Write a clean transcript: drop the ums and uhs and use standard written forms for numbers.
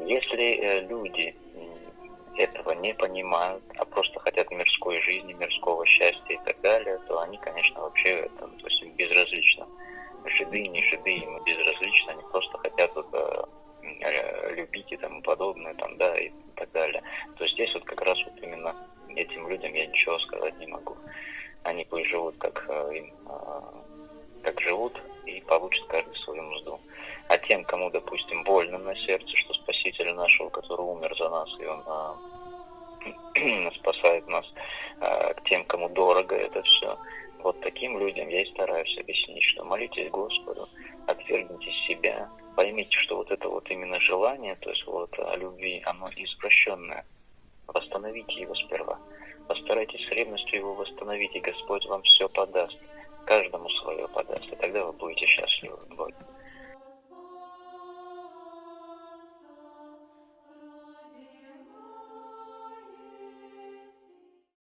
Если люди этого не понимают, а просто хотят мирской жизни, мирского счастья и так далее, то они, конечно, вообще это, то есть им безразлично. Жиды, не жиды, им безразлично, они просто хотят любить и тому подобное, там, да, и так далее. То есть здесь вот как раз вот именно этим людям я ничего сказать не могу. Они пусть живут, как живут, и получат каждый свою мзду. А тем, кому, допустим, больно на сердце, что Спасителя нашего, который умер за нас, и Он спасает нас, к тем, кому дорого это все, вот таким людям я и стараюсь объяснить, что молитесь Господу, отвергните себя, поймите, что вот это вот именно желание, то есть вот о любви, оно извращенное. Восстановите его сперва. Постарайтесь с ревностью его восстановить, и Господь вам все подаст. Каждому свое подаст, и тогда вы будете счастливы в Боге.